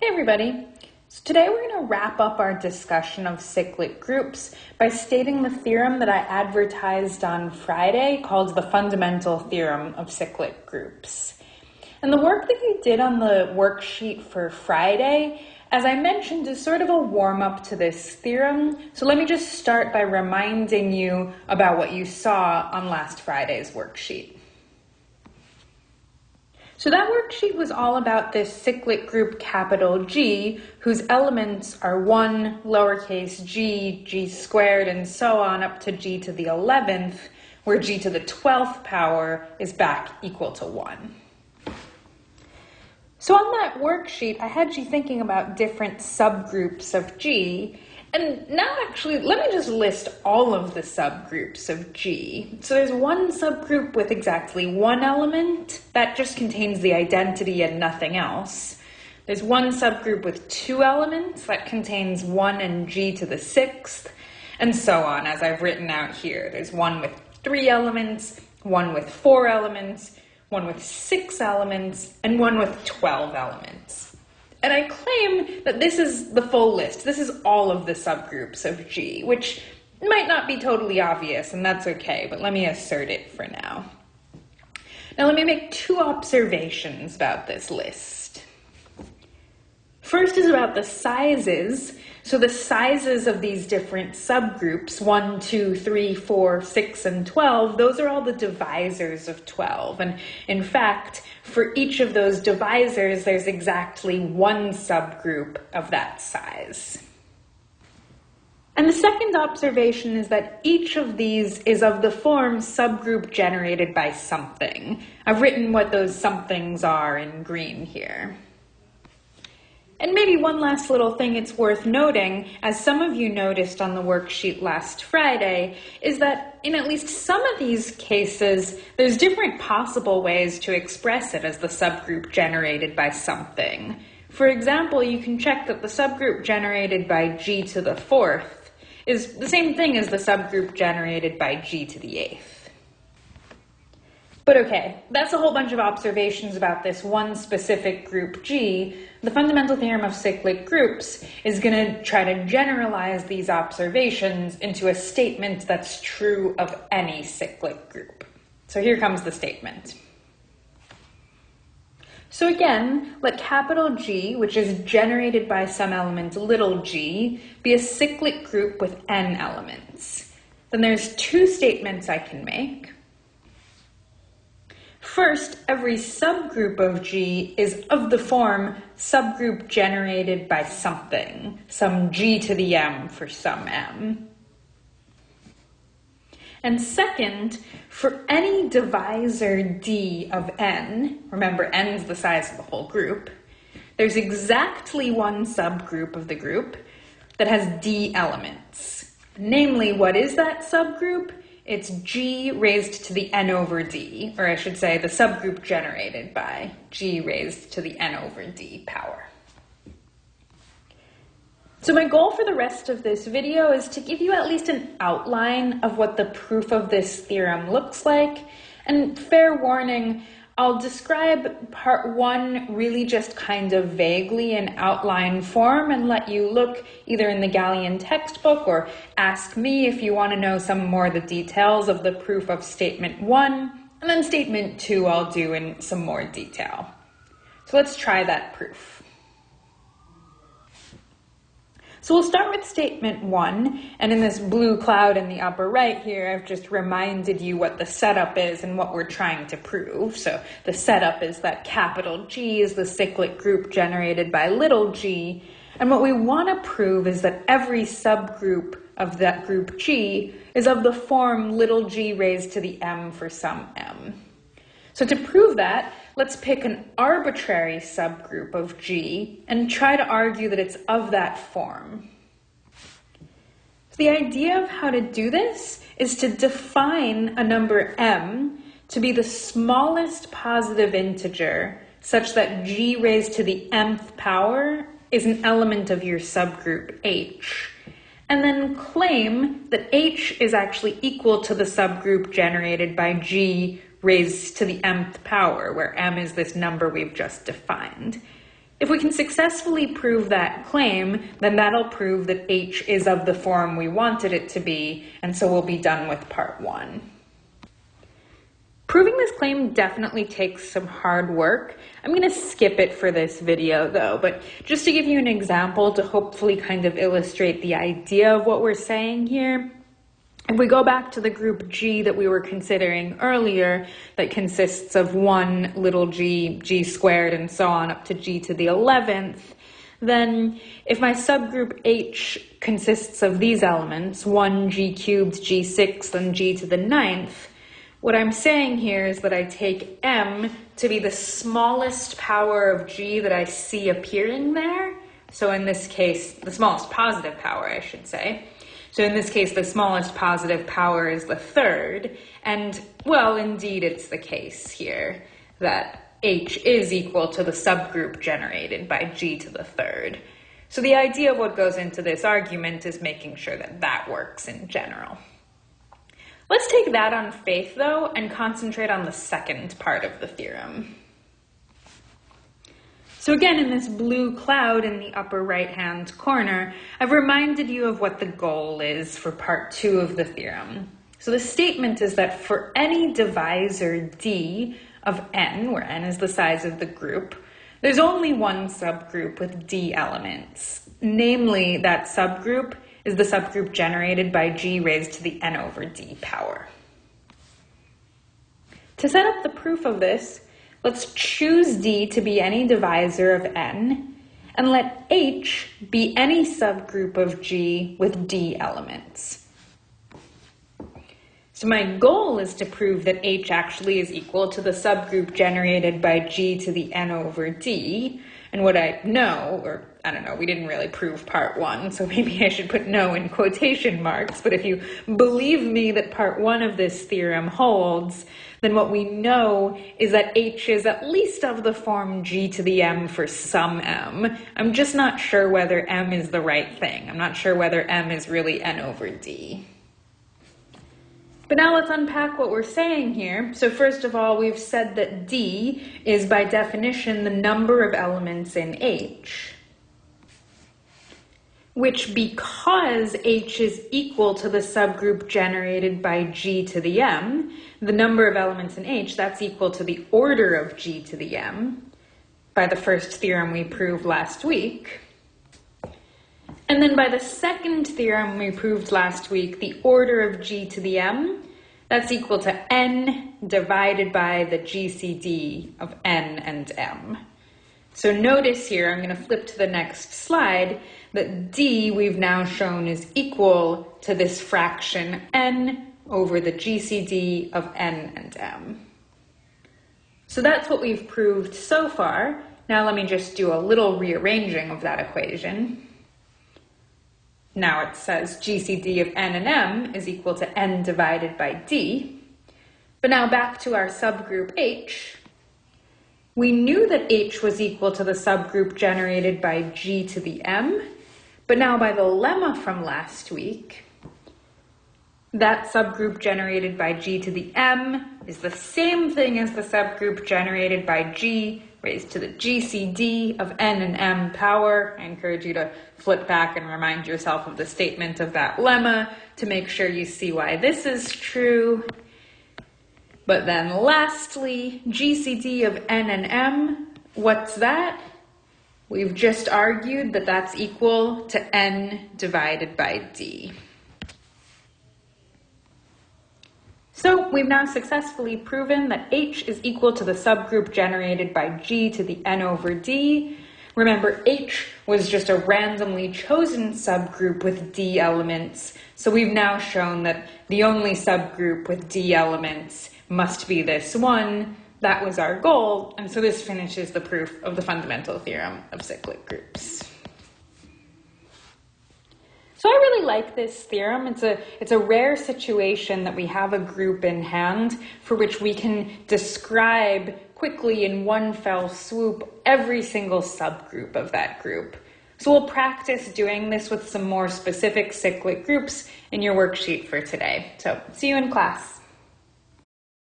Hey everybody! So today we're going to wrap up our discussion of cyclic groups by stating the theorem that I advertised on Friday called the fundamental theorem of cyclic groups. And the work that you did on the worksheet for Friday, as I mentioned, is sort of a warm-up to this theorem. So let me just start by reminding you about what you saw on last Friday's worksheet. So that worksheet was all about this cyclic group capital G, whose elements are 1, lowercase g, g squared, and so on up to g to the 11th, where g to the 12th power is back equal to 1. So on that worksheet, I had you thinking about different subgroups of G, and now actually, let me just list all of the subgroups of G. So there's one subgroup with exactly one element, that just contains the identity and nothing else. There's one subgroup with two elements, that contains 1 and G to the 6th, and so on, as I've written out here. There's one with 3 elements, one with 4 elements, one with 6 elements, and one with 12 elements. And I claim that this is the full list. This is all of the subgroups of G, which might not be totally obvious, and that's okay, but let me assert it for now. Now let me make 2 observations about this list. First is about the sizes. So the sizes of these different subgroups, 1, 2, 3, 4, 6, and 12, those are all the divisors of 12. And in fact, for each of those divisors, there's exactly one subgroup of that size. And the second observation is that each of these is of the form subgroup generated by something. I've written what those somethings are in green here. And maybe one last little thing it's worth noting, as some of you noticed on the worksheet last Friday, is that in at least some of these cases, there's different possible ways to express it as the subgroup generated by something. For example, you can check that the subgroup generated by G to the 4th is the same thing as the subgroup generated by G to the 8th. But okay, that's a whole bunch of observations about this one specific group G. The fundamental theorem of cyclic groups is going to try to generalize these observations into a statement that's true of any cyclic group. So here comes the statement. So again, let capital G, which is generated by some element little g, be a cyclic group with n elements. Then there's 2 statements I can make. First, every subgroup of G is of the form subgroup generated by something, some G to the m for some m. And second, for any divisor D of n, remember n's the size of the whole group, there's exactly one subgroup of the group that has D elements. Namely, what is that subgroup? It's G raised to the n over D, or I should say the subgroup generated by G raised to the n over D power. So my goal for the rest of this video is to give you at least an outline of what the proof of this theorem looks like, and fair warning, I'll describe part 1 really just kind of vaguely in outline form and let you look either in the Gallian textbook or ask me if you want to know some more of the details of the proof of statement 1, and then statement 2 I'll do in some more detail. So let's try that proof. So we'll start with statement 1, and in this blue cloud in the upper right here, I've just reminded you what the setup is and what we're trying to prove. So the setup is that capital G is the cyclic group generated by little g, and what we want to prove is that every subgroup of that group G is of the form little g raised to the m for some m. So to prove that, let's pick an arbitrary subgroup of G and try to argue that it's of that form. So the idea of how to do this is to define a number m to be the smallest positive integer such that G raised to the mth power is an element of your subgroup H, and then claim that H is actually equal to the subgroup generated by G raised to the mth power, where m is this number we've just defined. If we can successfully prove that claim, then that'll prove that H is of the form we wanted it to be, and so we'll be done with part 1. Proving this claim definitely takes some hard work. I'm going to skip it for this video though, but just to give you an example to hopefully kind of illustrate the idea of what we're saying here. If we go back to the group G that we were considering earlier, that consists of 1 little g, g squared, and so on up to g to the 11th, then if my subgroup H consists of these elements, 1 g cubed, g sixth, and g to the 9th, what I'm saying here is that I take m to be the smallest power of g that I see appearing there. So in this case, the smallest positive power, I should say. So in this case, the smallest positive power is the 3rd, and, well, indeed it's the case here that H is equal to the subgroup generated by G to the 3rd. So the idea of what goes into this argument is making sure that that works in general. Let's take that on faith, though, and concentrate on the second part of the theorem. So again, in this blue cloud in the upper right-hand corner, I've reminded you of what the goal is for part 2 of the theorem. So the statement is that for any divisor D of n, where n is the size of the group, there's only one subgroup with D elements. Namely, that subgroup is the subgroup generated by G raised to the n over D power. To set up the proof of this, let's choose D to be any divisor of n, and let H be any subgroup of G with D elements. So my goal is to prove that H actually is equal to the subgroup generated by G to the n over D, and what I know, or I don't know, we didn't really prove part 1, so maybe I should put no in quotation marks, but if you believe me that part 1 of this theorem holds, then what we know is that H is at least of the form G to the m for some m. I'm just not sure whether m is the right thing. I'm not sure whether m is really n over D. But now let's unpack what we're saying here. So first of all, we've said that D is by definition the number of elements in H, which because H is equal to the subgroup generated by G to the m, the number of elements in H, that's equal to the order of G to the m, by the first theorem we proved last week. And then by the second theorem we proved last week, the order of G to the m, that's equal to n divided by the GCD of n and m. So notice here, I'm going to flip to the next slide, that D we've now shown is equal to this fraction n over the GCD of n and m. So that's what we've proved so far. Now let me just do a little rearranging of that equation. Now it says GCD of n and m is equal to n divided by D. But now back to our subgroup H. We knew that H was equal to the subgroup generated by G to the m, but now by the lemma from last week, that subgroup generated by G to the m is the same thing as the subgroup generated by G raised to the GCD of n and m power. I encourage you to flip back and remind yourself of the statement of that lemma to make sure you see why this is true. But then lastly, GCD of n and m, what's that? We've just argued that that's equal to n divided by D. So we've now successfully proven that H is equal to the subgroup generated by G to the n over D. Remember, H was just a randomly chosen subgroup with D elements, so we've now shown that the only subgroup with D elements must be this one. That was our goal, and so this finishes the proof of the fundamental theorem of cyclic groups. So I really like this theorem. It's a rare situation that we have a group in hand for which we can describe quickly in one fell swoop every single subgroup of that group. So we'll practice doing this with some more specific cyclic groups in your worksheet for today. So see you in class.